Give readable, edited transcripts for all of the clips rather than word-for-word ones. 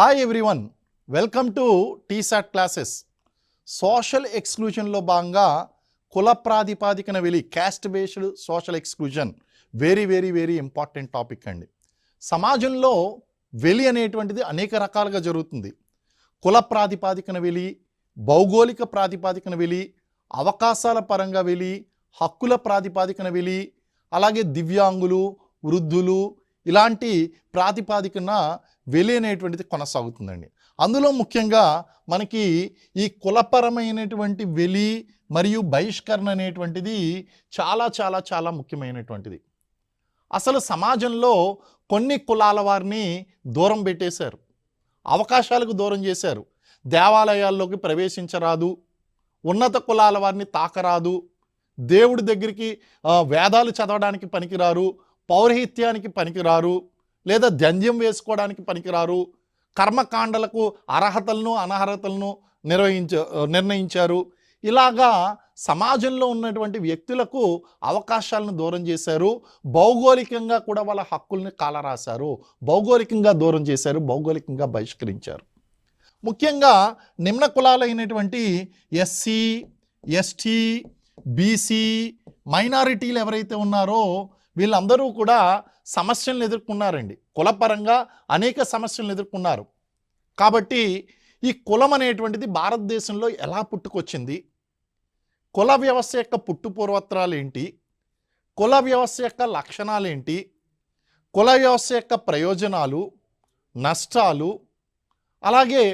Hi everyone, welcome to TSAT classes. Social ఎక్స్క్లూజన్లో భాగంగా కుల ప్రాతిపాదికన వెలి caste based social exclusion very very very important topic అండి. సమాజంలో వెలి అనేటువంటిది అనేక రకాలుగా జరుగుతుంది. కుల ప్రాతిపాదికన వెలి, భౌగోళిక ప్రాతిపాదికన వెలి, అవకాశాల పరంగా వెలి, హక్కుల ప్రాతిపాదికన వెలి, అలాగే దివ్యాంగులు, వృద్ధులు ఇలాంటి ప్రాతిపాదికన వెలి అనేటువంటిది కొనసాగుతుందండి. అందులో ముఖ్యంగా మనకి ఈ కులపరమైనటువంటి వెలి మరియు బహిష్కరణ అనేటువంటిది చాలా చాలా చాలా ముఖ్యమైనటువంటిది. అసలు సమాజంలో కొన్ని కులాల వారిని దూరం పెట్టేశారు, అవకాశాలకు దూరం చేశారు. దేవాలయాల్లోకి ప్రవేశించరాదు, ఉన్నత కులాల వారిని తాకరాదు, దేవుడి దగ్గరికి వేదాలు చదవడానికి పనికిరారు, పౌరహిత్యానికి పనికిరారు, లేదా దంద్యం వేసుకోవడానికి పనికిరారు, కర్మకాండలకు అర్హతలను అనర్హతలను నిర్ణయించారు. ఇలాగా సమాజంలో ఉన్నటువంటి వ్యక్తులకు అవకాశాలను దూరం చేశారు. భౌగోళికంగా కూడా వాళ్ళ హక్కుల్ని కాలరాశారు, భౌగోళికంగా దూరం చేశారు, భౌగోళికంగా బహిష్కరించారు. ముఖ్యంగా నిమ్న కులాలైనటువంటి ఎస్సీ, ఎస్టీ, బీసీ, మైనారిటీలు ఎవరైతే ఉన్నారో వీళ్ళందరూ కూడా సమస్యలను ఎదుర్కొన్నారండి. కులపరంగా అనేక సమస్యలను ఎదుర్కొన్నారు. కాబట్టి ఈ కులం అనేటువంటిది భారతదేశంలో ఎలా పుట్టుకొచ్చింది, కుల వ్యవస్థ యొక్క పుట్టుపూర్వత్రాలు ఏంటి, కుల వ్యవస్థ యొక్క లక్షణాలు ఏంటి, కుల వ్యవస్థ యొక్క ప్రయోజనాలు, నష్టాలు, అలాగే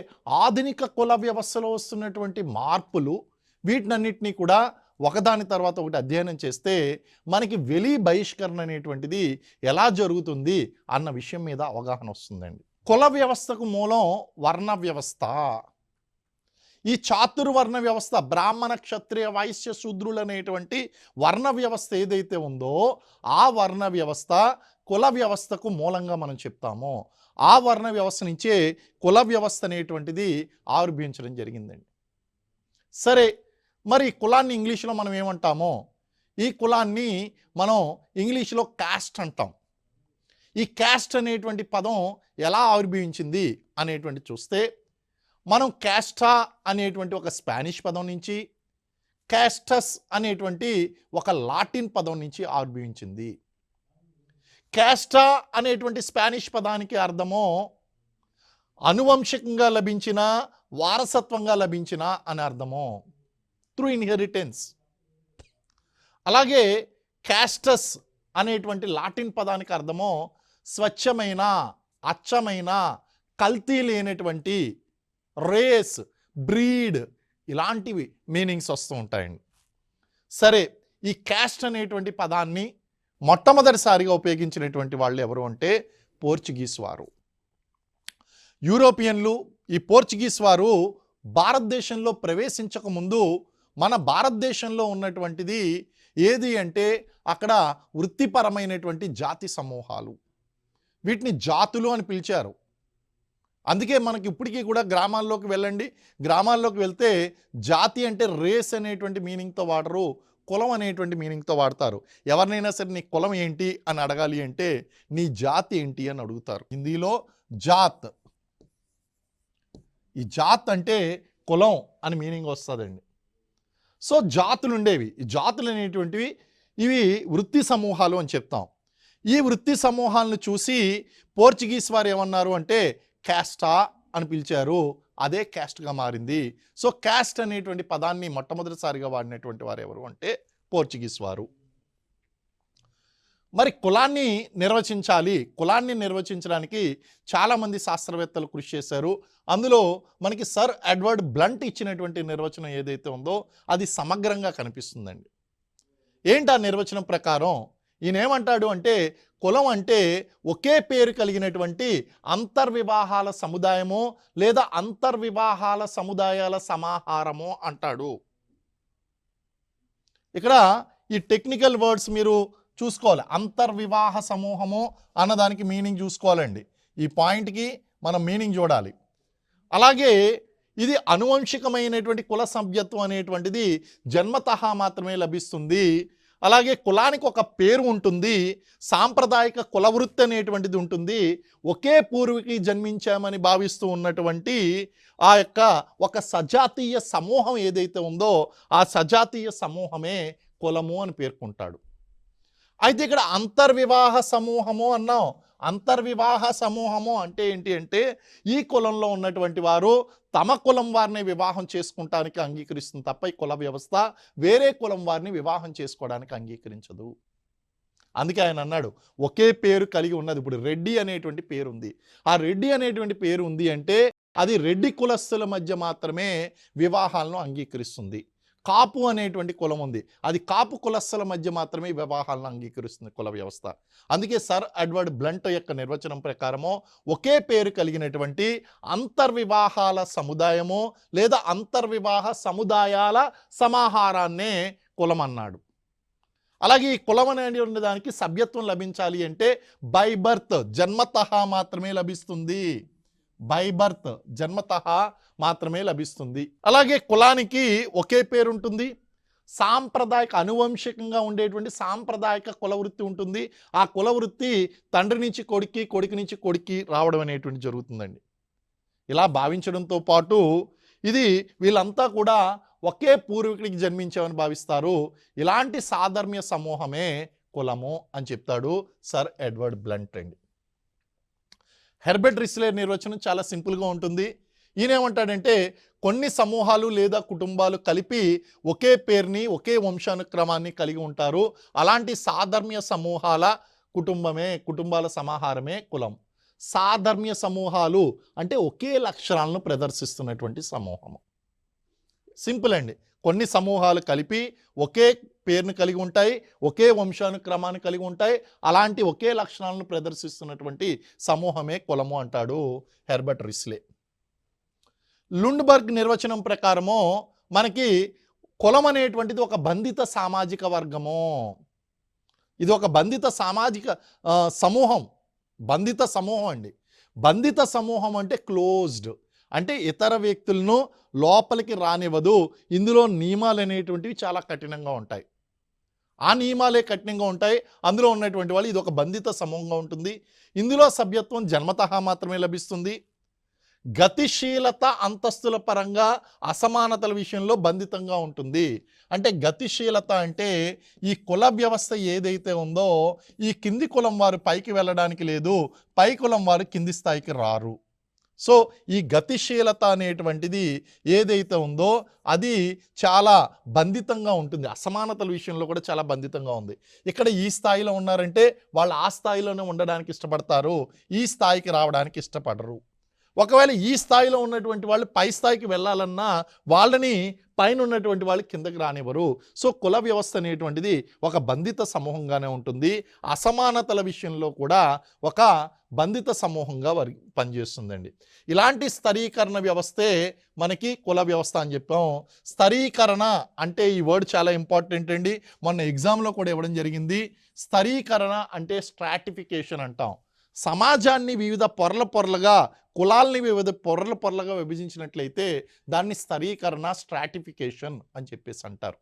ఆధునిక కుల వ్యవస్థలో వస్తున్నటువంటి మార్పులు, వీటినన్నిటినీ కూడా ఒకదాని తర్వాత ఒకటి అధ్యయనం చేస్తే మనకి వెలి బహిష్కరణ అనేటువంటిది ఎలా జరుగుతుంది అన్న విషయం మీద అవగాహన వస్తుందండి. కుల వ్యవస్థకు మూలం వర్ణ వ్యవస్థ. ఈ చాతుర్వర్ణ వ్యవస్థ, బ్రాహ్మణ, క్షత్రియ, వైశ్య, శూద్రులు అనేటువంటి వర్ణ వ్యవస్థ ఏదైతే ఉందో ఆ వర్ణ వ్యవస్థ కుల వ్యవస్థకు మూలంగా మనం చెప్తామో ఆ వర్ణ వ్యవస్థ నుంచే కుల వ్యవస్థ అనేటువంటిది ఆవిర్భవించడం జరిగిందండి. సరే, మరి కులాన్ని ఇంగ్లీష్లో మనం ఏమంటామో, ఈ కులాన్ని మనం ఇంగ్లీష్లో క్యాస్ట్ అంటాం. ఈ క్యాస్ట్ అనేటువంటి పదం ఎలా ఆవిర్భవించింది అనేటువంటి చూస్తే మనం క్యాస్టా అనేటువంటి ఒక స్పానిష్ పదం నుంచి, క్యాస్టస్ అనేటువంటి ఒక లాటిన్ పదం నుంచి ఆవిర్భవించింది. క్యాస్టా అనేటువంటి స్పానిష్ పదానికి అర్థమో అనువంశికంగా లభించిన, వారసత్వంగా లభించిన అని అర్థమో, త్రూ ఇన్హెరిటెన్స్. అలాగే క్యాస్టస్ అనేటువంటి లాటిన్ పదానికి అర్థమో స్వచ్ఛమైన, అచ్చమైన, కల్తీ లేనటువంటి, రేస్, బ్రీడ్, ఇలాంటివి మీనింగ్స్ వస్తూ ఉంటాయండి. సరే, ఈ క్యాస్ట్ అనేటువంటి పదాన్ని మొట్టమొదటిసారిగా ఉపయోగించినటువంటి వాళ్ళు ఎవరు అంటే పోర్చుగీస్ వారు. యూరోపియన్లు ఈ పోర్చుగీస్ వారు భారతదేశంలో ప్రవేశించక ముందు మన భారతదేశంలో ఉన్నటువంటిది ఏది అంటే అక్కడ వృత్తిపరమైనటువంటి జాతి సమూహాలు, వీటిని జాతులు అని పిలిచారు. అందుకే మనకి ఇప్పటికీ కూడా గ్రామాల్లోకి వెళ్ళండి, గ్రామాల్లోకి వెళ్తే జాతి అంటే రేస్ అనేటువంటి మీనింగ్తో వాడరు, కులం అనేటువంటి మీనింగ్తో వాడతారు. ఎవరినైనా సరే నీ కులం ఏంటి అని అడగాలి అంటే నీ జాతి ఏంటి అని అడుగుతారు. హిందీలో జాత్, ఈ జాత్ అంటే కులం అని మీనింగ్ వస్తుందండి. సో జాతులు ఉండేవి. ఈ జాతులు అనేటువంటివి ఇవి వృత్తి సమూహాలు అని చెప్తాం. ఈ వృత్తి సమూహాలను చూసి పోర్చుగీస్ వారు ఏమన్నారు అంటే క్యాస్టా అని పిలిచారు, అదే క్యాస్ట్గా మారింది. సో క్యాస్ట్ అనేటువంటి పదాన్ని మొట్టమొదటిసారిగా వాడినటువంటి వారు ఎవరు అంటే పోర్చుగీస్ వారు. మరి కులాన్ని నిర్వచించాలి, కులాన్ని నిర్వచించడానికి చాలామంది శాస్త్రవేత్తలు కృషి చేశారు. అందులో మనకి సర్ ఎడ్వర్డ్ బ్లంట్ ఇచ్చినటువంటి నిర్వచనం ఏదైతే ఉందో అది సమగ్రంగా కనిపిస్తుందండి. ఏంటి ఆ నిర్వచనం ప్రకారం ఈయన ఏమంటాడు అంటే కులం అంటే ఒకే పేరు కలిగినటువంటి అంతర్వివాహాల సముదాయమో లేదా అంతర్వివాహాల సముదాయాల సమాహారమో అంటాడు. ఇక్కడ ఈ టెక్నికల్ వర్డ్స్ మీరు చూసుకోవాలి. అంతర్వివాహ సమూహము అన్నదానికి మీనింగ్ చూసుకోవాలండి. ఈ పాయింట్కి మనం మీనింగ్ చూడాలి. అలాగే ఇది అనువంశికమైనటువంటి కుల సభ్యత్వం అనేటువంటిది జన్మతహా మాత్రమే లభిస్తుంది. అలాగే కులానికి ఒక పేరు ఉంటుంది, సాంప్రదాయిక కులవృత్తి అనేటువంటిది ఉంటుంది. ఒకే పూర్వీకి జన్మించామని భావిస్తూ ఉన్నటువంటి ఆ యొక్క ఒక సజాతీయ సమూహం ఏదైతే ఉందో ఆ సజాతీయ సమూహమే కులము అని పేర్కొంటాడు. అయితే ఇక్కడ అంతర్వివాహ సమూహము అన్నాం. అంతర్వివాహ సమూహము అంటే ఏంటి అంటే ఈ కులంలో ఉన్నటువంటి వారు తమ కులం వారిని వివాహం చేసుకుంటానికి అంగీకరిస్తుంది తప్ప ఈ కుల వ్యవస్థ వేరే కులం వారిని వివాహం చేసుకోవడానికి అంగీకరించదు. అందుకే ఆయన అన్నాడు ఒకే పేరు కలిగి ఉన్నది. ఇప్పుడు రెడ్డి అనేటువంటి పేరు ఉంది. ఆ రెడ్డి అనేటువంటి పేరు ఉంది అంటే అది రెడ్డి కులస్తుల మధ్య మాత్రమే వివాహాలను అంగీకరిస్తుంది. కాపు అనేటువంటి కులం ఉంది, అది కాపు కులస్తుల మధ్య మాత్రమే వివాహాలను అంగీకరిస్తుంది కుల వ్యవస్థ. అందుకే సర్ ఎడ్వర్డ్ బ్లంట్ యొక్క నిర్వచనం ప్రకారము ఒకే పేరు కలిగినటువంటి అంతర్వివాహాల సముదాయము లేదా అంతర్వివాహ సముదాయాల సమాహారాన్నే కులం అన్నాడు. అలాగే ఈ కులం అనేటువంటి దానికి సభ్యత్వం లభించాలి అంటే బై బర్త్ జన్మతః మాత్రమే లభిస్తుంది. బై బర్త్ జన్మతః మాత్రమే లభిస్తుంది. అలాగే కులానికి ఒకే పేరు ఉంటుంది, సాంప్రదాయక అనువంశికంగా ఉండేటువంటి సాంప్రదాయక కులవృత్తి ఉంటుంది. ఆ కులవృత్తి తండ్రి నుంచి కొడుక్కి, కొడుకు నుంచి కొడుక్కి రావడం అనేటువంటి జరుగుతుందండి. ఇలా భావించడంతో పాటు ఇది వీళ్ళంతా కూడా ఒకే పూర్వీకుడికి జన్మించామని భావిస్తారు. ఇలాంటి సాధర్మ్య సమూహమే కులము అని చెప్తాడు సర్ ఎడ్వర్డ్ బ్లంట్ అండి. హెర్బర్ట్ రిస్లే నిర్వచనం చాలా సింపుల్గా ఉంటుంది. ఈయన ఏమంటాడంటే కొన్ని సమూహాలు లేదా కుటుంబాలు కలిపి ఒకే పేరుని ఒకే వంశానుక్రమాన్ని కలిగి ఉంటారు. అలాంటి సాధర్మ్య సమూహాల కుటుంబాల సమాహారమే కులం. సాధర్మ్య సమూహాలు అంటే ఒకే లక్షణాలను ప్రదర్శిస్తున్నటువంటి సమూహము. సింపుల్ అండి. కొన్ని సమూహాలు కలిపి ఒకే పేరును కలిగి ఉంటాయి, ఒకే వంశానుక్రమాన్ని కలిగి ఉంటాయి. అలాంటి ఒకే లక్షణాలను ప్రదర్శిస్తున్నటువంటి సమూహమే కులము అంటాడు హెర్బర్ట్ రిస్లే. లుండ్బర్గ్ నిర్వచనం ప్రకారము మనకి కులం అనేటువంటిది ఒక బంధిత సామాజిక వర్గము. ఇది ఒక బంధిత సామాజిక సమూహం. బంధిత సమూహం అండి. బంధిత సమూహం అంటే క్లోజ్డ్, అంటే ఇతర వ్యక్తులను లోపలికి రానివ్వదు. ఇందులో నియమాలు అనేటువంటివి చాలా కఠినంగా ఉంటాయి. ఆ నియమాలే కఠినంగా ఉంటాయి. అందులో ఉన్నటువంటి వాళ్ళు ఇది ఒక బంధిత సమూహంగా ఉంటుంది. ఇందులో సభ్యత్వం జన్మతః మాత్రమే లభిస్తుంది. గతిశీలత అంతస్తుల పరంగా అసమానతల విషయంలో బంధితంగా ఉంటుంది. అంటే గతిశీలత అంటే ఈ కుల వ్యవస్థ ఏదైతే ఉందో ఈ కింది కులం వారు పైకి వెళ్ళడానికి లేదు, పై కులం వారు కింది స్థాయికి రారు. సో ఈ గతిశీలత అనేటువంటిది ఏదైతే ఉందో అది చాలా బంధితంగా ఉంటుంది. అసమానతల విషయంలో కూడా చాలా బంధితంగా ఉంది. ఇక్కడ ఈ స్థాయిలో ఉన్నారంటే వాళ్ళు ఆ స్థాయిలోనే ఉండడానికి ఇష్టపడతారు, ఈ స్థాయికి రావడానికి ఇష్టపడరు. ఒకవేళ ఈ స్థాయిలో ఉన్నటువంటి వాళ్ళు పై స్థాయికి వెళ్ళాలన్నా వాళ్ళని పైన ఉన్నటువంటి వాళ్ళు కిందకి రానివ్వరు. సో కుల వ్యవస్థ అనేటువంటిది ఒక బంధిత సమూహంగానే ఉంటుంది. అసమానతల విషయంలో కూడా ఒక బంధిత సమూహంగా వారి పనిచేస్తుందండి. ఇలాంటి స్థరీకరణ వ్యవస్థే మనకి కుల వ్యవస్థ అని చెప్పాం. స్థరీకరణ అంటే ఈ వర్డ్ చాలా ఇంపార్టెంట్ అండి. మొన్న ఎగ్జామ్లో కూడా ఇవ్వడం జరిగింది. స్థరీకరణ అంటే స్ట్రాటిఫికేషన్ అంటాం. సమాజాన్ని వివిధ పొరలుగా, కులాల్ని వివిధ పొరలుగా విభజించినట్లయితే దాన్ని స్థరీకరణ, స్ట్రాటిఫికేషన్ అని చెప్పేసి అంటారు.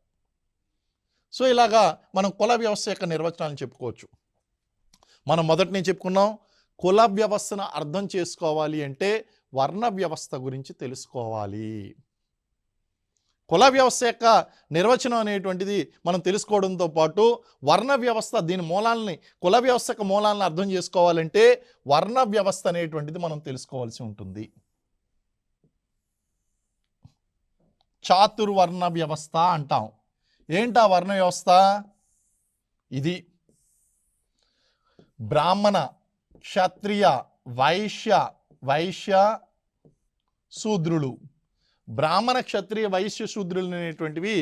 సో ఇలాగా మనం కుల వ్యవస్థ యొక్క నిర్వచనాలను చెప్పుకోవచ్చు. మనం మొదటి నేను చెప్పుకున్నాం కుల వ్యవస్థను అర్థం చేసుకోవాలి అంటే వర్ణ వ్యవస్థ గురించి తెలుసుకోవాలి. కుల వ్యవస్థ యొక్క నిర్వచనం అనేటువంటిది మనం తెలుసుకోవడంతో పాటు వర్ణ వ్యవస్థ దీని మూలాలని, కుల వ్యవస్థ యొక్క మూలాలను అర్థం చేసుకోవాలంటే వర్ణ వ్యవస్థ అనేటువంటిది మనం తెలుసుకోవాల్సి ఉంటుంది. చాతుర్వర్ణ వ్యవస్థ అంటాం. ఏంటా వర్ణ వ్యవస్థ? ఇది బ్రాహ్మణ, క్షత్రియ, వైశ్య, శూద్రులు. బ్రాహ్మణ, క్షత్రియ, వైశ్య, శూద్రులు అనేటువంటివి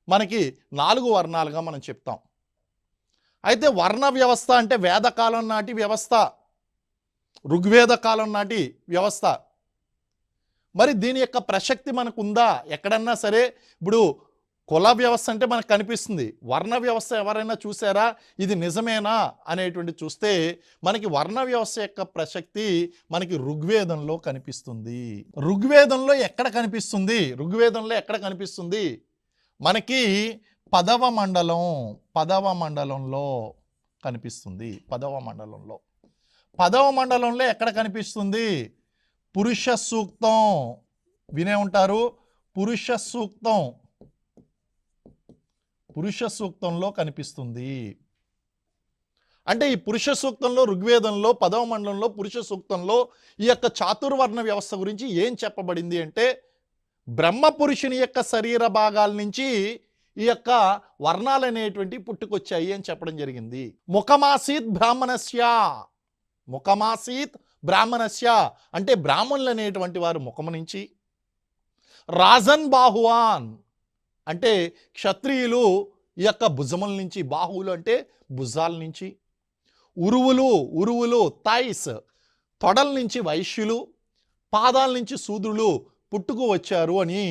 మనకి 4 వర్ణాలుగా మనం చెప్తాం. అయితే వర్ణ వ్యవస్థ అంటే వేదకాలం నాటి వ్యవస్థ, ఋగ్వేద కాలం నాటి వ్యవస్థ. మరి దీని యొక్క ప్రసక్తి మనకు ఉందా? ఎక్కడన్నా సరే ఇప్పుడు కుల వ్యవస్థ అంటే మనకు కనిపిస్తుంది. వర్ణ వ్యవస్థ ఎవరైనా చూసారా, ఇది నిజమేనా అనేటువంటి చూస్తే మనకి వర్ణ వ్యవస్థ యొక్క ప్రసక్తి మనకి ఋగ్వేదంలో కనిపిస్తుంది. ఋగ్వేదంలో ఎక్కడ కనిపిస్తుంది? మనకి పదవ మండలం, పదవ మండలంలో కనిపిస్తుంది. పదవ మండలంలో, పదవ మండలంలో ఎక్కడ కనిపిస్తుంది? పురుష సూక్తం వినే ఉంటారు. పురుష సూక్తం, పురుష సూక్తంలో కనిపిస్తుంది. అంటే ఈ పురుష సూక్తంలో, ఋగ్వేదంలో పదవ మండలంలో పురుష సూక్తంలో ఈ యొక్క చాతుర్వర్ణ వ్యవస్థ గురించి ఏం చెప్పబడింది అంటే, బ్రహ్మ పురుషుని యొక్క శరీర భాగాల నుంచి ఈ యొక్క వర్ణాలు అనేటువంటి పుట్టుకొచ్చాయి అని చెప్పడం జరిగింది. ముఖమాసీత్ బ్రాహ్మణస్య, ముఖమాసీత్ బ్రాహ్మణస్య అంటే బ్రాహ్మణులు అనేటువంటి వారు ముఖము నుంచి, రాజన్ బాహువాన్ అంటే క్షత్రియులు ఈ యొక్క భుజముల నుంచి, బాహువులు అంటే భుజాల నుంచి, ఉరువులు, ఉరువులు థైస్ తొడల నుంచి వైశ్యులు, పాదాల నుంచి శూద్రులు పుట్టుకు వచ్చారు అని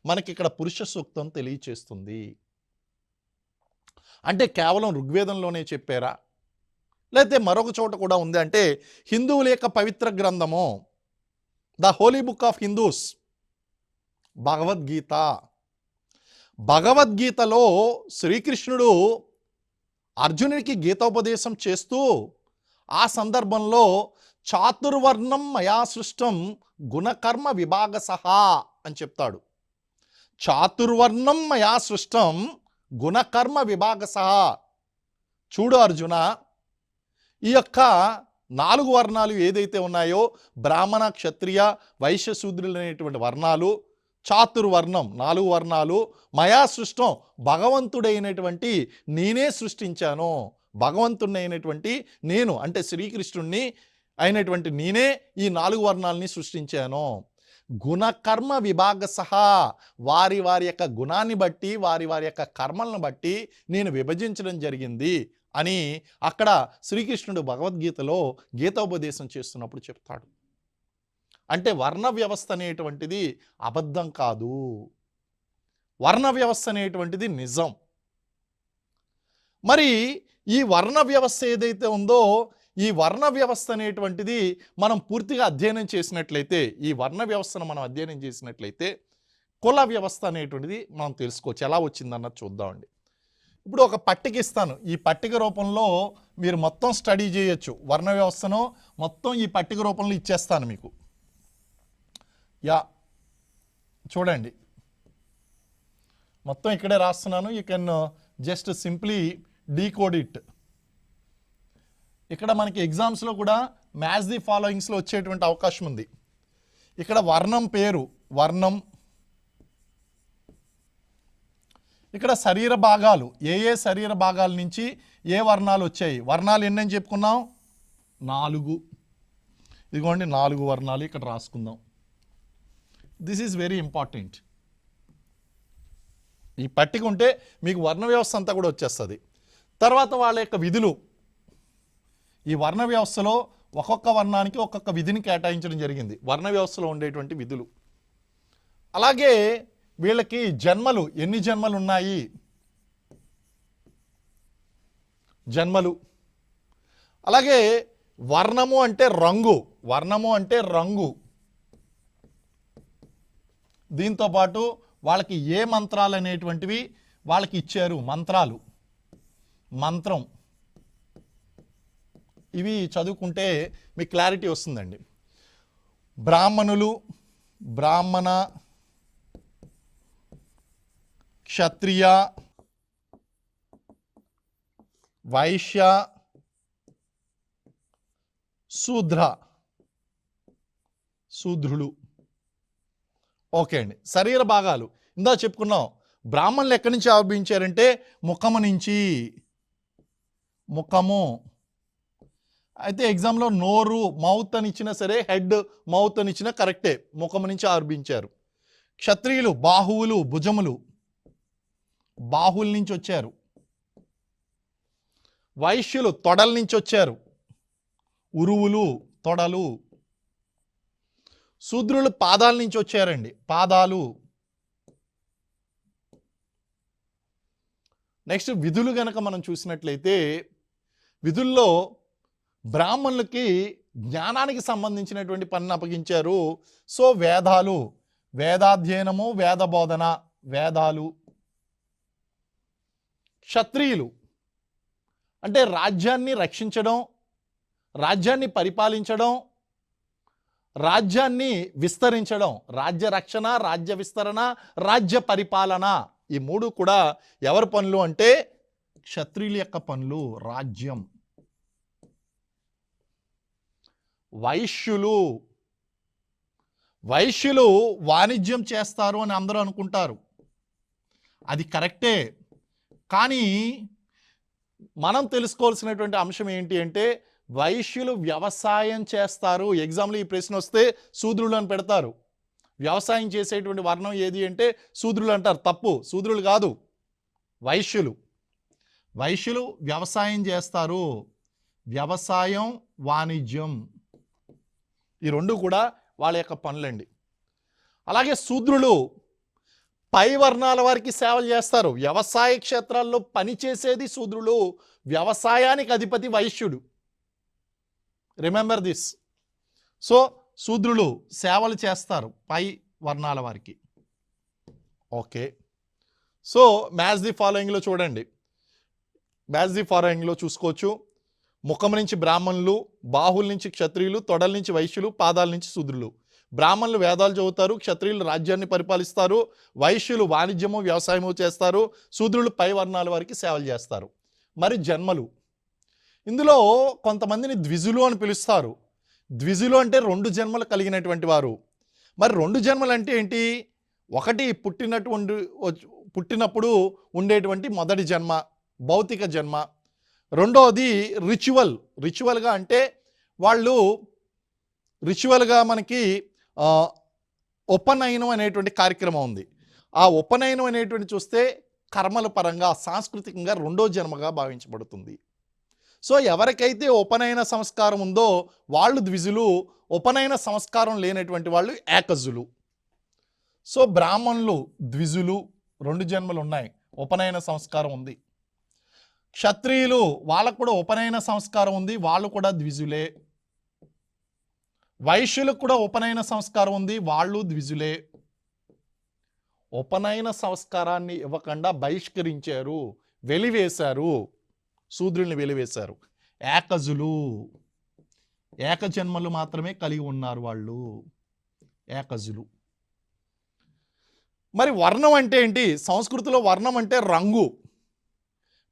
మనకి ఇక్కడ పురుష సూక్తం తెలియచేస్తుంది. అంటే కేవలం ఋగ్వేదంలోనే చెప్పారా, లేకపోతే మరొక చోట కూడా ఉంది అంటే హిందువుల యొక్క పవిత్ర గ్రంథము the holy book of Hindus Bhagavad Gita, భగవద్గీతలో శ్రీకృష్ణుడు అర్జునుడికి గీతోపదేశం చేస్తూ ఆ సందర్భంలో చాతుర్వర్ణం మయా సృష్టం గుణకర్మ విభాగ సహా అని చెప్తాడు. చాతుర్వర్ణం మయా సృష్టం గుణకర్మ విభాగ సహా. చూడు అర్జున, ఈ యొక్క 4 వర్ణాలు ఏదైతే ఉన్నాయో బ్రాహ్మణ, క్షత్రియ, వైశ్య, శూద్రులు అనేటువంటి వర్ణాలు, చాతుర్వర్ణం 4 వర్ణాలు మయా సృష్టం భగవంతుడైనటువంటి నేనే సృష్టించాను. భగవంతుడైనటువంటి నేను అంటే శ్రీకృష్ణుణ్ణి అయినటువంటి నేనే ఈ 4 వర్ణాలని సృష్టించాను. గుణకర్మ విభాగ సహా వారి వారి యొక్క గుణాన్ని బట్టి, వారి వారి యొక్క కర్మలను బట్టి నేను విభజించడం జరిగింది అని అక్కడ శ్రీకృష్ణుడు భగవద్గీతలో గీతోపదేశం చేస్తున్నప్పుడు చెప్తాడు. అంటే వర్ణ వ్యవస్థ అనేటువంటిది అబద్ధం కాదు, వర్ణ వ్యవస్థ అనేటువంటిది నిజం. మరి ఈ వర్ణ వ్యవస్థ ఏదైతే ఉందో, ఈ వర్ణ వ్యవస్థ అనేటువంటిది మనం పూర్తిగా అధ్యయనం చేసినట్లయితే, ఈ వర్ణ వ్యవస్థను మనం అధ్యయనం చేసినట్లయితే కుల వ్యవస్థ అనేటువంటిది మనం తెలుసుకోవచ్చు. ఎలా వచ్చిందన్నది చూద్దామండి. ఇప్పుడు ఒక పట్టిక ఇస్తాను, ఈ పట్టిక రూపంలో మీరు మొత్తం స్టడీ చేయొచ్చు. వర్ణ వ్యవస్థను మొత్తం ఈ పట్టిక రూపంలో ఇచ్చేస్తాను మీకు. యా చూడండి, మొత్తం ఇక్కడే రాస్తున్నాను. You can just simply decode it. ఇక్కడ మనకి ఎగ్జామ్స్లో కూడా మ్యాచ్ ది ఫాలోయింగ్స్లో వచ్చేటువంటి అవకాశం ఉంది. ఇక్కడ వర్ణం పేరు, వర్ణం, ఇక్కడ శరీర భాగాలు, ఏ ఏ శరీర భాగాల నుంచి ఏ వర్ణాలు వచ్చాయి. వర్ణాలు ఎన్నని చెప్పుకున్నాం? 4. ఇదిగోండి 4 వర్ణాలు ఇక్కడ రాసుకుందాం. This is very important. ఈ పట్టిక ఉంటే మీకు వర్ణ వ్యవస్థ అంతా కూడా వచ్చేస్తుంది. తర్వాత వాళ్ళ యొక్క విధులు, ఈ వర్ణ వ్యవస్థలో ఒక్కొక్క వర్ణానికి ఒక్కొక్క విధిని కేటాయించడం జరిగింది, వర్ణ వ్యవస్థలో ఉండేటువంటి విధులు. అలాగే వీళ్ళకి జన్మలు, ఎన్ని జన్మలు ఉన్నాయి, జన్మలు. అలాగే వర్ణము అంటే రంగు, వర్ణము అంటే రంగు. దీంతోపాటు వాళ్ళకి ఏ మంత్రాలు అనేటువంటివి వాళ్ళకి ఇచ్చారు, మంత్రాలు, మంత్రం, ఇవి చదువుకుంటే మీకు క్లారిటీ వస్తుందండి. బ్రాహ్మణులు, బ్రాహ్మణ, క్షత్రియ, వైశ్య, శూద్ర, శూద్రులు. ఓకే అండి. శరీర భాగాలు ఇందా చెప్పుకున్నాం. బ్రాహ్మణులు ఎక్కడి నుంచి ఆవిర్భవించారంటే ముఖము నుంచి, ముఖము. అయితే ఎగ్జామ్లో నోరు, మౌత్ అని ఇచ్చినా సరే, హెడ్, మౌత్ అని ఇచ్చినా కరెక్టే, ముఖము నుంచి ఆవిర్భవించారు. క్షత్రియులు బాహువులు, భుజములు, బాహువుల నుంచి వచ్చారు. వైశ్యులు తొడల నుంచి వచ్చారు, ఉరువులు, తొడలు. శూద్రులు పాదాల నుంచి వచ్చారండి, పాదాలు. నెక్స్ట్ విధులు గనక మనం చూసినట్లయితే, విధుల్లో బ్రాహ్మణులకి జ్ఞానానికి సంబంధించినటువంటి పనిని అప్పగించారు. సో వేదాలు, వేదాధ్యయనము, వేద బోధన, వేదాలు. క్షత్రియులు అంటే రాజ్యాన్ని రక్షించడం, రాజ్యాన్ని పరిపాలించడం, రాజ్యాన్ని విస్తరించడం, రాజ్య రక్షణ, రాజ్య విస్తరణ, రాజ్య పరిపాలన, ఈ మూడు కూడా ఎవరి పనులు అంటే క్షత్రియుల యొక్క పనులు. రాజ్యం. వైశ్యులు వైశ్యులు వాణిజ్యం చేస్తారు అని అందరూ అనుకుంటారు, అది కరెక్టే. కానీ మనం తెలుసుకోవాల్సినటువంటి అంశం ఏంటి అంటే వైశ్యులు వ్యవసాయం చేస్తారు. ఎగ్జామ్లో ఈ ప్రశ్న వస్తే శూద్రులు అని పెడతారు. వ్యవసాయం చేసేటువంటి వర్ణం ఏది అంటే శూద్రులు అంటారు. తప్పు, శూద్రులు కాదు, వైశ్యులు. వైశ్యులు వ్యవసాయం చేస్తారు. వ్యవసాయం, వాణిజ్యం, ఈ రెండు కూడా వాళ్ళ యొక్క పనులండి. అలాగే శూద్రులు పై వర్ణాల వారికి సేవలు చేస్తారు. వ్యవసాయ క్షేత్రాల్లో పనిచేసేది శూద్రులు, వ్యవసాయానికి అధిపతి వైశ్యుడు. Remember this. సో శూద్రులు సేవలు చేస్తారు పై వర్ణాల వారికి. ఓకే, సో మ్యాచ్ ది ఫాలోయింగ్లో చూడండి. మ్యాచ్ ది ఫాలోయింగ్లో చూసుకోవచ్చు. ముఖం నుంచి బ్రాహ్మణులు, బాహుల నుంచి క్షత్రియులు, తొడల నుంచి వైశ్యులు, పాదాల నుంచి శూద్రులు. బ్రాహ్మణులు వేదాలు చదువుతారు, క్షత్రియులు రాజ్యాన్ని పరిపాలిస్తారు, వైశ్యులు వాణిజ్యము వ్యవసాయము చేస్తారు, శూద్రులు పై వర్ణాల వారికి సేవలు చేస్తారు. మరి జన్మలు, ఇందులో కొంతమందిని ద్విజులు అని పిలుస్తారు. ద్విజులు అంటే 2 జన్మలు కలిగినటువంటి వారు. మరి 2 జన్మలు అంటే ఏంటి? ఒకటి పుట్టినప్పుడు ఉండేటువంటి మొదటి జన్మ, భౌతిక జన్మ. రెండోది రిచువల్గా అంటే వాళ్ళు రిచువల్గా మనకి ఉపనయనం అనేటువంటి కార్యక్రమం ఉంది. ఆ ఉపనయనం అనేటువంటి చూస్తే కర్మల పరంగా సాంస్కృతికంగా 2వ జన్మగా భావించబడుతుంది. సో ఎవరికైతే ఉపనయన సంస్కారం ఉందో వాళ్ళు ద్విజులు, ఉపనయన సంస్కారం లేనటువంటి వాళ్ళు ఏకజులు. సో బ్రాహ్మణులు ద్విజులు, 2 జన్మలు ఉన్నాయి, ఉపనయన సంస్కారం ఉంది. క్షత్రియులు వాళ్ళకు కూడా ఉపనయన సంస్కారం ఉంది, వాళ్ళు కూడా ద్విజులే. వైశ్యులకు కూడా ఉపనయన సంస్కారం ఉంది, వాళ్ళు ద్విజులే. ఉపనయన సంస్కారాన్ని ఇవ్వకుండా బహిష్కరించారు, వెలివేశారు, శూద్రుల్ని వెలివేశారు. ఏకజులు, ఏకజన్మలు మాత్రమే కలిగి ఉన్నారు వాళ్ళు, ఏకజులు. మరి వర్ణం అంటే ఏంటి? సంస్కృతిలో వర్ణం అంటే రంగు.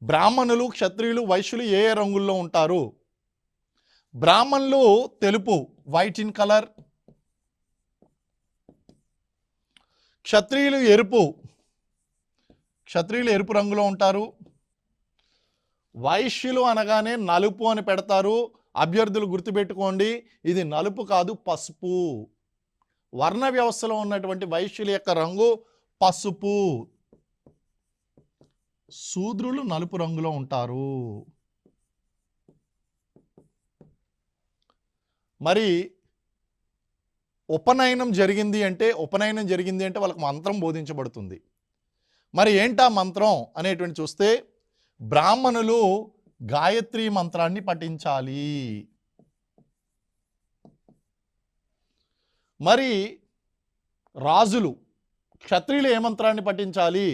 బ్రాహ్మణులు, క్షత్రియులు, వైశ్యులు ఏ ఏ రంగుల్లో ఉంటారు? బ్రాహ్మణులు తెలుపు, వైట్ ఇన్ కలర్. క్షత్రియులు ఎరుపు, క్షత్రియులు ఎరుపు రంగులో ఉంటారు. వైశ్యులు అనగానే నలుపు అని పెడతారు. అభ్యర్థులు గుర్తుపెట్టుకోండి, ఇది నలుపు కాదు, పసుపు. వర్ణ వ్యవస్థలో ఉన్నటువంటి వైశ్యుల యొక్క రంగు పసుపు. శూద్రులు నలుపు రంగులో ఉంటారు. మరి ఉపనయనం జరిగింది అంటే వాళ్ళకి మంత్రం బోధించబడుతుంది. మరి ఏంటా మంత్రం అనేటువంటి చూస్తే బ్రాహ్మణులు గాయత్రి మంత్రాన్ని పఠించాలి. మరి రాజులు, క్షత్రియులు ఏ మంత్రాన్ని పఠించాలి?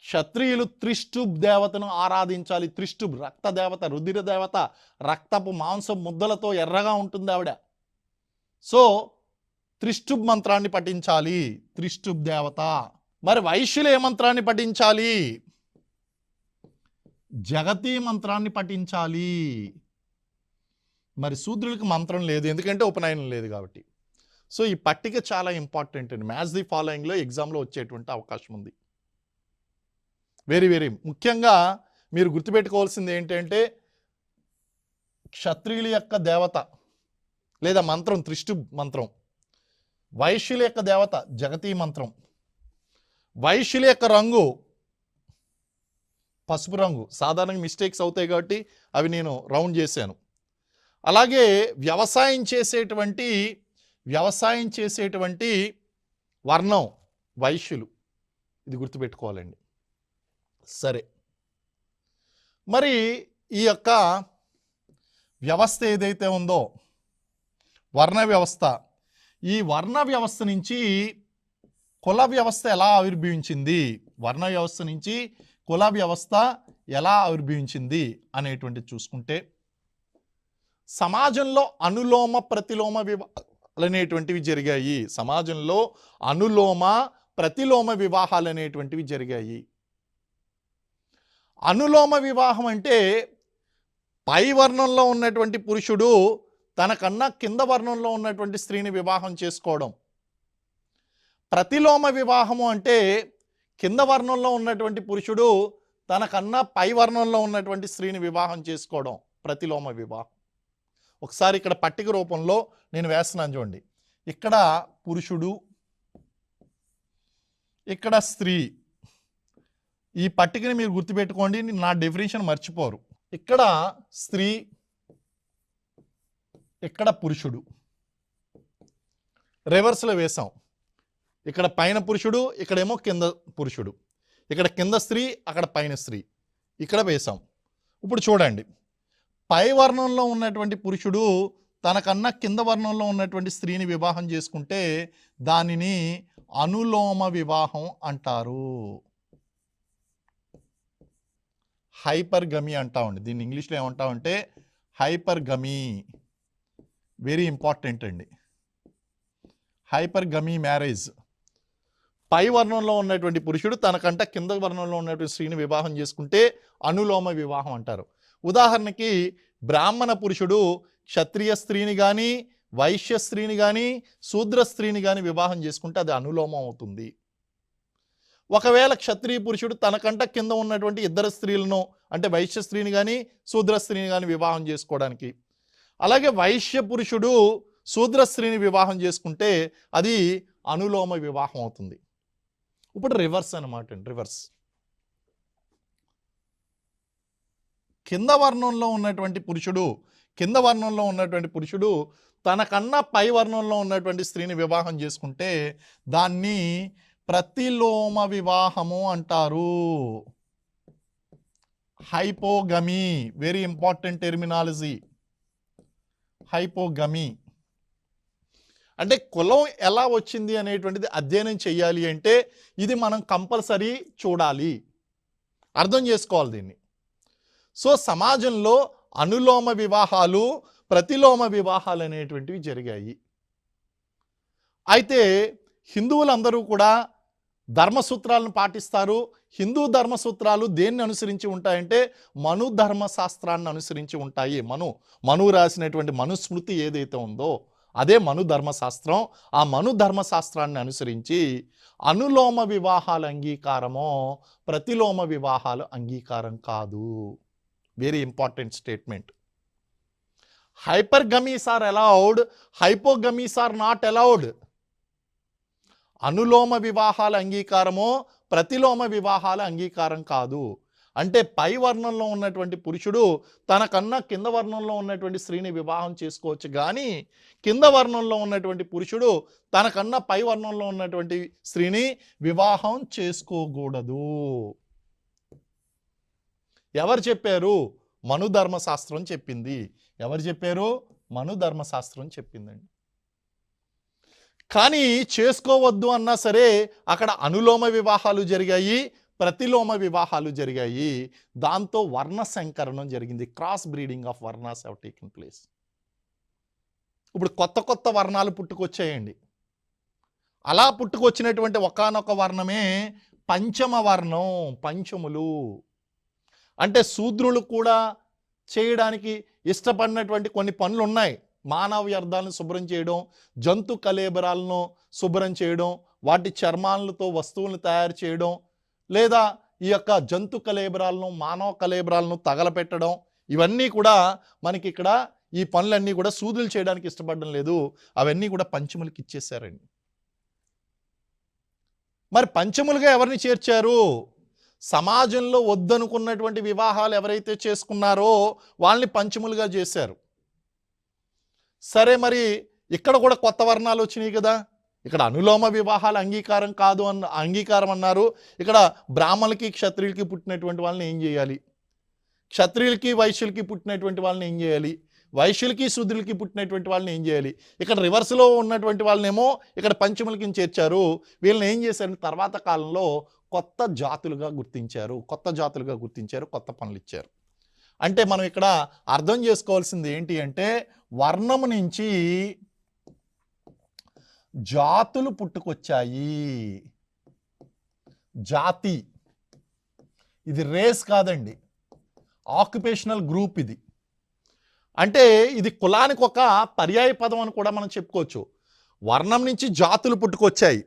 క్షత్రియులు త్రిష్టుబ్ దేవతను ఆరాధించాలి. త్రిష్టుబ్ రక్త దేవత, రుధిర దేవత, రక్తపు మాంసం ముద్దలతో ఎర్రగా ఉంటుంది ఆవిడ. సో త్రిష్టుబ్ మంత్రాన్ని పఠించాలి, త్రిష్టుబ్ దేవత. మరి వైశ్యులు ఏ మంత్రాన్ని పఠించాలి? జగతి మంత్రాన్ని పఠించాలి. మరి శూద్రులకు మంత్రం లేదు, ఎందుకంటే ఉపనయనం లేదు కాబట్టి. సో ఈ పట్టిక చాలా ఇంపార్టెంట్ అండి. మ్యాచ్ ది ఫాలోయింగ్లో ఎగ్జామ్లో వచ్చేటువంటి అవకాశం ఉంది. వెరీ వెరీ ముఖ్యంగా మీరు గుర్తుపెట్టుకోవాల్సింది ఏంటంటే క్షత్రియుల యొక్క దేవత లేదా మంత్రం త్రిష్టు మంత్రం, వైశ్యుల యొక్క దేవత జగతి మంత్రం, వైశ్యుల యొక్క రంగు పసుపు రంగు. సాధారణంగా మిస్టేక్స్ అవుతాయి కాబట్టి అవి నేను రౌండ్ చేశాను. అలాగే వ్యవసాయం చేసేటువంటి వర్ణం వైశ్యులు, ఇది గుర్తుపెట్టుకోవాలండి. సరే, మరి ఈ యొక్క వ్యవస్థ ఏదైతే ఉందో వర్ణ వ్యవస్థ, ఈ వర్ణ వ్యవస్థ నుంచి కుల వ్యవస్థ ఎలా ఆవిర్భవించింది? వర్ణ వ్యవస్థ నుంచి కుల వ్యవస్థ ఎలా ఆవిర్భవించింది అనేటువంటిది చూసుకుంటే, సమాజంలో అనులోమ ప్రతిలోమ వివాహాలు అనేటువంటివి జరిగాయి. సమాజంలో అనులోమ ప్రతిలోమ వివాహాలు అనేటువంటివి జరిగాయి. అనులోమ వివాహం అంటే పై వర్ణంలో ఉన్నటువంటి పురుషుడు తనకన్నా కింద వర్ణంలో ఉన్నటువంటి స్త్రీని వివాహం చేసుకోవడం. ప్రతిలోమ వివాహము అంటే కింద వర్ణంలో ఉన్నటువంటి పురుషుడు తనకన్నా పై వర్ణంలో ఉన్నటువంటి స్త్రీని వివాహం చేసుకోవడం ప్రతిలోమ వివాహం. ఒకసారి ఇక్కడ పట్టిక రూపంలో నేను వేస్తున్నాను చూడండి. ఇక్కడ పురుషుడు, ఇక్కడ స్త్రీ. ఈ పట్టికని మీరు గుర్తుపెట్టుకోండి, నా డెఫినేషన్ మర్చిపోరు. ఇక్కడ స్త్రీ, ఇక్కడ పురుషుడు. రివర్స్లో వేసాం. ఇక్కడ పైన పురుషుడు, ఇక్కడేమో కింద పురుషుడు. ఇక్కడ కింద స్త్రీ, అక్కడ పైన స్త్రీ. ఇక్కడ వేసాం. ఇప్పుడు చూడండి, పై వర్ణంలో ఉన్నటువంటి పురుషుడు తనకన్నా కింద వర్ణంలో ఉన్నటువంటి స్త్రీని వివాహం చేసుకుంటే దానిని అనులోమ వివాహం అంటారు. హైపర్గమీ అంటామండి. దీన్ని ఇంగ్లీష్లో ఏమంటామంటే హైపర్గమీ. వెరీ ఇంపార్టెంట్ అండి. హైపర్గమీ మ్యారేజ్. పై వర్ణంలో ఉన్నటువంటి పురుషుడు తనకంట కింద వర్ణంలో ఉన్నటువంటి స్త్రీని వివాహం చేసుకుంటే అనులోమ వివాహం అంటారు. ఉదాహరణకి బ్రాహ్మణ పురుషుడు క్షత్రియ స్త్రీని కానీ, వైశ్య స్త్రీని కానీ, శూద్ర స్త్రీని కానీ వివాహం చేసుకుంటే అది అనులోమం అవుతుంది. ఒకవేళ క్షత్రియ పురుషుడు తనకంట కింద ఉన్నటువంటి ఇద్దరు స్త్రీలను, అంటే వైశ్య స్త్రీని కానీ శూద్ర స్త్రీని కానీ వివాహం చేసుకోవడానికి, అలాగే వైశ్య పురుషుడు శూద్ర స్త్రీని వివాహం చేసుకుంటే అది అనులోమ వివాహం అవుతుంది. ఇప్పుడు రివర్స్ అనమాట అండి. రివర్స్. కింద వర్ణంలో ఉన్నటువంటి పురుషుడు తనకన్నా పై వర్ణంలో ఉన్నటువంటి స్త్రీని వివాహం చేసుకుంటే దాన్ని ప్రతిలోమ వివాహము అంటారు. Hypogamy. Very important terminology. Hypogamy అంటే కులం ఎలా వచ్చింది అనేటువంటిది అధ్యయనం చేయాలి అంటే ఇది మనం కంపల్సరీ చూడాలి, అర్థం చేసుకోవాలి దీన్ని. సో సమాజంలో అనులోమ వివాహాలు, ప్రతిలోమ వివాహాలు అనేటువంటివి జరిగాయి. అయితే హిందువులందరూ కూడా ధర్మసూత్రాలను పాటిస్తారు. హిందూ ధర్మసూత్రాలు దేన్ని అనుసరించి ఉంటాయంటే మను ధర్మశాస్త్రాన్ని అనుసరించి ఉంటాయి. మను రాసినటువంటి మనుస్మృతి ఏదైతే ఉందో అదే మను ధర్మశాస్త్రం. ఆ మను ధర్మశాస్త్రాన్ని అనుసరించి అనులోమ వివాహాల అంగీకారమో ప్రతిలోమ వివాహాలు అంగీకారం కాదు. Very important statement. Hypergamies are allowed, hypogamies are not allowed. అనులోమ వివాహాల అంగీకారమో ప్రతిలోమ వివాహాల అంగీకారం కాదు. అంటే పై వర్ణంలో ఉన్నటువంటి పురుషుడు తనకన్నా కింద వర్ణంలో ఉన్నటువంటి స్త్రీని వివాహం చేసుకోవచ్చు, కానీ కింద వర్ణంలో ఉన్నటువంటి పురుషుడు తనకన్నా పై వర్ణంలో ఉన్నటువంటి స్త్రీని వివాహం చేసుకోకూడదు. ఎవరు చెప్పారు? మను ధర్మశాస్త్రం చెప్పింది. ఎవరు చెప్పారు? మను ధర్మశాస్త్రం చెప్పిందండి. కానీ చేసుకోవద్దు అన్నా సరే అక్కడ అనులోమ వివాహాలు జరిగాయి, ప్రతిలోమ వివాహాలు జరిగాయి. దాంతో వర్ణ సంకరణం జరిగింది. Cross breeding of వర్ణాస్ have taken place. ఇప్పుడు కొత్త కొత్త వర్ణాలు పుట్టుకొచ్చాయండి. అలా పుట్టుకొచ్చినటువంటి ఒకానొక వర్ణమే పంచమ వర్ణం. పంచములు అంటే శూద్రులు కూడా చేయడానికి ఇష్టపడినటువంటి కొన్ని పనులు ఉన్నాయి. మానవ వ్యర్థాలను శుభ్రం చేయడం, జంతు కళేబరాలను శుభ్రం చేయడం, వాటి చర్మాలతో వస్తువులను తయారు చేయడం, లేదా ఈ యొక్క జంతు కళేబరాలను మానవ కళేబరాలను తగలపెట్టడం, ఇవన్నీ కూడా మనకి ఇక్కడ ఈ పనులన్నీ కూడా శూద్రులు చేయడానికి ఇష్టపడడం లేదు. అవన్నీ కూడా పంచములకి ఇచ్చేశారండి. మరి పంచములుగా ఎవరిని చేర్చారు? సమాజంలో వద్దనుకున్నటువంటి వివాహాలు ఎవరైతే చేసుకున్నారో వాళ్ళని పంచములుగా చేశారు. సరే, మరి ఇక్కడ కూడా కొత్త వర్ణాలు వచ్చినాయి కదా. ఇక్కడ అనులోమ వివాహాలు అంగీకారం అన్నారు. ఇక్కడ బ్రాహ్మణులకి క్షత్రియులకి పుట్టినటువంటి వాళ్ళని ఏం చేయాలి? క్షత్రియులకి వైశ్యులకి పుట్టినటువంటి వాళ్ళని ఏం చేయాలి? వైశ్యులకి శూద్రులకి పుట్టినటువంటి వాళ్ళని ఏం చేయాలి? ఇక్కడ రివర్స్లో ఉన్నటువంటి వాళ్ళనేమో ఇక్కడ పంచములకి చేర్చారు. వీళ్ళని ఏం చేశారు? తర్వాత కాలంలో కొత్త జాతులుగా గుర్తించారు, కొత్త పనులు ఇచ్చారు. అంటే మనం ఇక్కడ అర్థం చేసుకోవాల్సింది ఏంటి అంటే వర్ణము నుంచి జాతులు పుట్టుకొచ్చాయి. జాతి ఇది రేస్ కాదండి, ఆక్యుపేషనల్ గ్రూప్ ఇది. అంటే ఇది కులానికి ఒక పర్యాయ పదం అని కూడా మనం చెప్పుకోవచ్చు. వర్ణం నుంచి జాతులు పుట్టుకొచ్చాయి.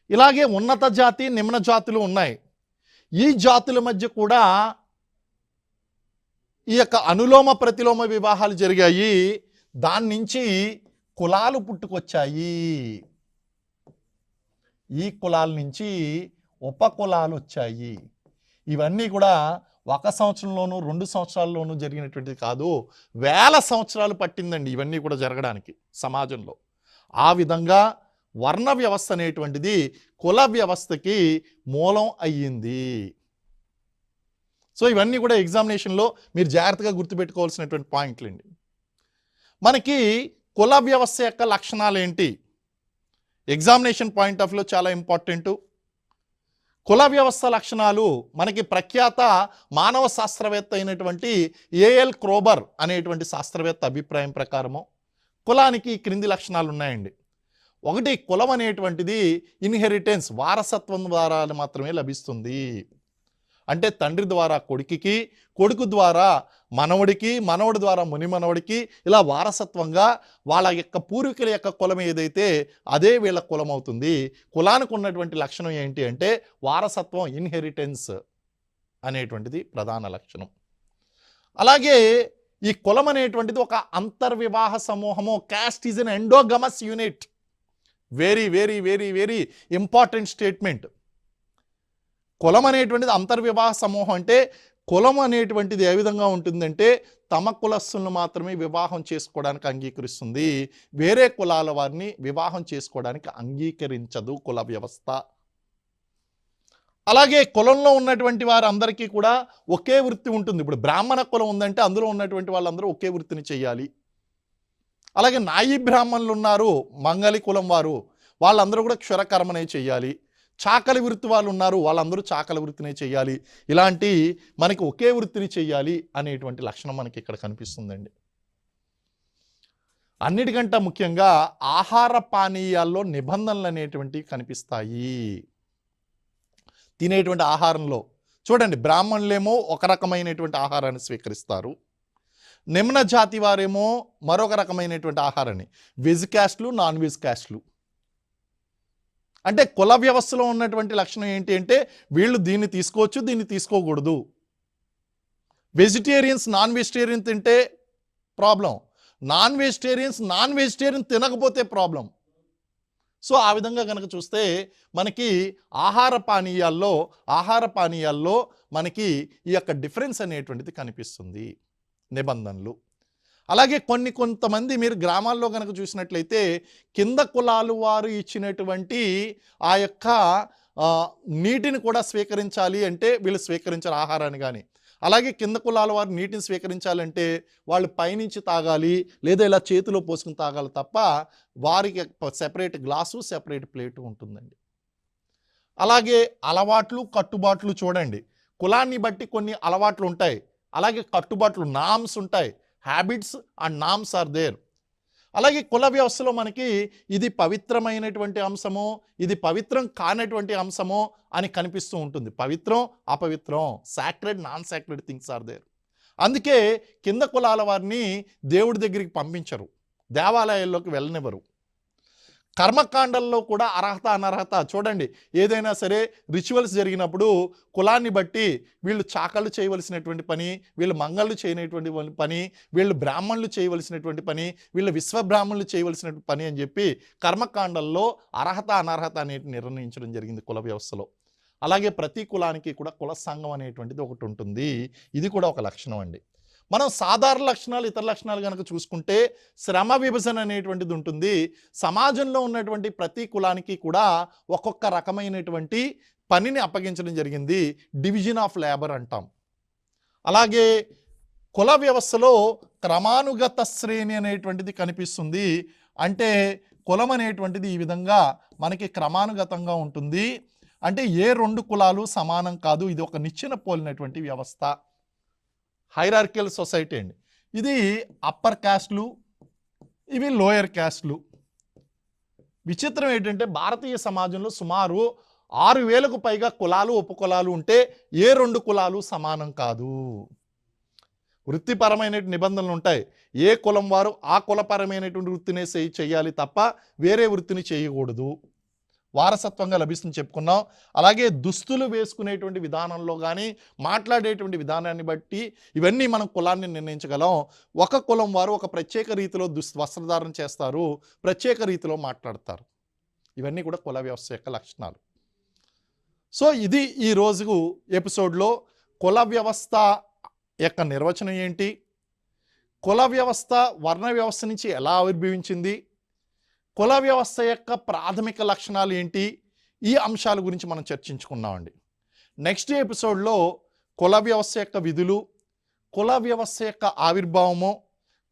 ఇలాగే ఉన్నత జాతి, నిమ్న జాతులు ఉన్నాయి. ఈ జాతుల మధ్య కూడా ఈ యొక్క అనులోమ ప్రతిలోమ వివాహాలు జరిగాయి. దాని నుంచి కులాలు పుట్టుకొచ్చాయి. ఈ కులాల నుంచి ఉపకులాలు వచ్చాయి. ఇవన్నీ కూడా 1 సంవత్సరంలోనూ 2 సంవత్సరాల్లోనూ జరిగినటువంటిది కాదు, వేల సంవత్సరాలు పట్టిందండి ఇవన్నీ కూడా జరగడానికి సమాజంలో. ఆ విధంగా వర్ణ వ్యవస్థ అనేటువంటిది కుల వ్యవస్థకి మూలం అయ్యింది. సో ఇవన్నీ కూడా ఎగ్జామినేషన్లో మీరు జాగ్రత్తగా గుర్తుపెట్టుకోవాల్సినటువంటి పాయింట్లు అండి. మనకి కుల వ్యవస్థ యొక్క లక్షణాలు ఏంటి, ఎగ్జామినేషన్ పాయింట్ ఆఫ్ వ్యూలో చాలా ఇంపార్టెంట్. కుల వ్యవస్థ లక్షణాలు మనకి ప్రఖ్యాత మానవ శాస్త్రవేత్త అయినటువంటి ఏఎల్ క్రోబర్ అనేటువంటి శాస్త్రవేత్త అభిప్రాయం ప్రకారము కులానికి క్రింది లక్షణాలు ఉన్నాయండి. ఒకటి, కులం అనేటువంటిది ఇన్హెరిటెన్స్, వారసత్వం ద్వారా మాత్రమే లభిస్తుంది. అంటే తండ్రి ద్వారా కొడుకుకి, కొడుకు ద్వారా మనవడికి, మనవడి ద్వారా మునిమనవడికి, ఇలా వారసత్వంగా వాళ్ళ యొక్క పూర్వీకుల యొక్క కులం ఏదైతే అదే వీళ్ళ కులం అవుతుంది. కులానికి ఉన్నటువంటి లక్షణం ఏంటి అంటే వారసత్వం, ఇన్హెరిటెన్స్ అనేటువంటిది ప్రధాన లక్షణం. అలాగే ఈ కులం అనేటువంటిది ఒక అంతర్వివాహ సమూహము. Caste is an endogamous unit. Very very very very important statement. కులం అనేటువంటిది అంతర్వివాహ సమూహం. అంటే కులం అనేటువంటిది ఏ విధంగా ఉంటుందంటే తమ కులస్తులను మాత్రమే వివాహం చేసుకోవడానికి అంగీకరిస్తుంది, వేరే కులాల వారిని వివాహం చేసుకోవడానికి అంగీకరించదు కుల వ్యవస్థ. అలాగే కులంలో ఉన్నటువంటి వారందరికీ కూడా ఒకే వృత్తి ఉంటుంది. ఇప్పుడు బ్రాహ్మణ కులం ఉందంటే అందులో ఉన్నటువంటి వాళ్ళందరూ ఒకే వృత్తిని చేయాలి. అలాగే నాయి బ్రాహ్మణులు ఉన్నారు, మంగళి కులం వారు, వాళ్ళందరూ కూడా క్షురకర్మనే చేయాలి. చాకలి వృత్తి వాళ్ళు ఉన్నారు, వాళ్ళందరూ చాకలి వృత్తినే చేయాలి. ఇలాంటి మనకి ఒకే వృత్తిని చేయాలి అనేటువంటి లక్షణం మనకి ఇక్కడ కనిపిస్తుందండి. అన్నిటికంటే ముఖ్యంగా ఆహార పానీయాల్లో నిబంధనలు అనేటువంటివి కనిపిస్తాయి. తినేటువంటి ఆహారంలో చూడండి, బ్రాహ్మణులేమో ఒక రకమైనటువంటి ఆహారాన్ని స్వీకరిస్తారు, నిమ్న జాతి వారేమో మరొక రకమైనటువంటి ఆహారాన్ని, వెజ్ క్యాస్ట్లు, నాన్ వెజ్ క్యాస్ట్లు. అంటే కుల వ్యవస్థలో ఉన్నటువంటి లక్షణం ఏంటి అంటే వీళ్ళు దీన్ని తీసుకోవచ్చు, దీన్ని తీసుకోకూడదు. వెజిటేరియన్స్ నాన్ వెజిటేరియన్ తింటే ప్రాబ్లం, నాన్ వెజిటేరియన్ తినకపోతే ప్రాబ్లం. సో ఆ విధంగా కనుక చూస్తే మనకి ఆహార పానీయాల్లో మనకి ఈ యొక్క డిఫరెన్స్ అనేటువంటిది కనిపిస్తుంది, నిబంధనలు. అలాగే కొంతమంది మీరు గ్రామాల్లో కనుక చూసినట్లయితే కింద కులాలు వారు ఇచ్చినటువంటి ఆ యొక్క నీటిని కూడా స్వీకరించాలి అంటే వీళ్ళు స్వీకరించారు ఆహారాన్ని. కానీ అలాగే కింద కులాల వారు నీటిని స్వీకరించాలంటే వాళ్ళు పైనుంచి తాగాలి, లేదా ఇలా చేతిలో పోసుకుని తాగాలి తప్ప వారికి సెపరేట్ గ్లాసు, సెపరేట్ ప్లేటు ఉంటుందండి. అలాగే అలవాట్లు, కట్టుబాట్లు చూడండి, కులాన్ని బట్టి కొన్ని అలవాట్లు ఉంటాయి, అలాగే కట్టుబాట్లు, నామ్స్ ఉంటాయి. Habits and norms are there. అలాగే కుల వ్యవస్థలో మనకి ఇది పవిత్రమైనటువంటి అంశము, ఇది పవిత్రం కానటువంటి అంశము అని కనిపిస్తూ ఉంటుంది. పవిత్రం, అపవిత్రం, sacred, non sacred things are there. అందుకే కింద కులాల వారిని దేవుడి దగ్గరికి పంపించరు, దేవాలయాల్లోకి వెళ్ళనివ్వరు. కర్మకాండల్లో కూడా అర్హత అనర్హత చూడండి, ఏదైనా సరే రిచువల్స్ జరిగినప్పుడు కులాన్ని బట్టి వీళ్ళు చాకళ్ళు చేయవలసినటువంటి పని, వీళ్ళు మంగళ్ళు చేయనటువంటి పని, వీళ్ళు బ్రాహ్మణులు చేయవలసినటువంటి పని, వీళ్ళు విశ్వబ్రాహ్మణులు చేయవలసినటువంటి పని అని చెప్పి కర్మకాండల్లో అర్హత అనర్హత అనేది నిర్ణయించడం జరిగింది కుల వ్యవస్థలో. అలాగే ప్రతి కులానికి కూడా కుల సంఘం అనేటువంటిది ఒకటి ఉంటుంది. ఇది కూడా ఒక లక్షణం అండి. మనం సాధారణ లక్షణాలు, ఇతర లక్షణాలు కనుక చూసుకుంటే శ్రమ విభజన అనేటువంటిది ఉంటుంది. సమాజంలో ఉన్నటువంటి ప్రతి కులానికి కూడా ఒక్కొక్క రకమైనటువంటి పనిని అప్పగించడం జరిగింది, డివిజన్ ఆఫ్ లేబర్ అంటాం. అలాగే కుల వ్యవస్థలో క్రమానుగత శ్రేణి అనేటువంటిది కనిపిస్తుంది. అంటే కులం అనేటువంటిది ఈ విధంగా మనకి క్రమానుగతంగా ఉంటుంది. అంటే ఏ రెండు కులాలు సమానం కాదు, ఇది ఒక నిచ్చెన పోలినటువంటి వ్యవస్థ. హైరార్కియల్ సొసైటీ అండి. ఇది అప్పర్ క్యాస్ట్లు, ఇవి లోయర్ క్యాస్ట్లు. విచిత్రం ఏంటంటే భారతీయ సమాజంలో సుమారు 6,000కు పైగా కులాలు ఉపకులాలు ఉంటే ఏ రెండు కులాలు సమానం కాదు. వృత్తిపరమైన నిబంధనలు ఉంటాయి. ఏ కులం వారు ఆ కులపరమైనటువంటి వృత్తినే చేయాలి తప్ప వేరే వృత్తిని చేయకూడదు. వారసత్వంగా లభిస్తుంది చెప్పుకున్నాం. అలాగే దుస్తులు వేసుకునేటువంటి విధానంలో కానీ మాట్లాడేటువంటి విధానాన్ని బట్టి ఇవన్నీ మనం కులాన్ని నిర్ణయించగలం. ఒక కులం వారు ఒక ప్రత్యేక రీతిలో వస్త్రధారణ చేస్తారు, ప్రత్యేక రీతిలో మాట్లాడతారు. ఇవన్నీ కూడా కుల వ్యవస్థ యొక్క లక్షణాలు. సో ఇది ఈ రోజు ఎపిసోడ్లో కుల వ్యవస్థ యొక్క నిర్వచనం ఏంటి, కుల వ్యవస్థ వర్ణ వ్యవస్థ నుంచి ఎలా ఆవిర్భవించింది, కుల వ్యవస్థ యొక్క ప్రాథమిక లక్షణాలు ఏంటి, ఈ అంశాల గురించి మనం చర్చించుకున్నామండి. నెక్స్ట్ ఎపిసోడ్లో కుల వ్యవస్థ యొక్క విధులు, కుల వ్యవస్థ యొక్క ఆవిర్భావము,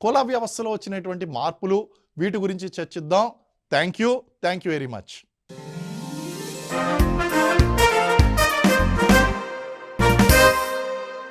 కుల వ్యవస్థలో వచ్చినటువంటి మార్పులు, వీటి గురించి చర్చిద్దాం. Thank you very much.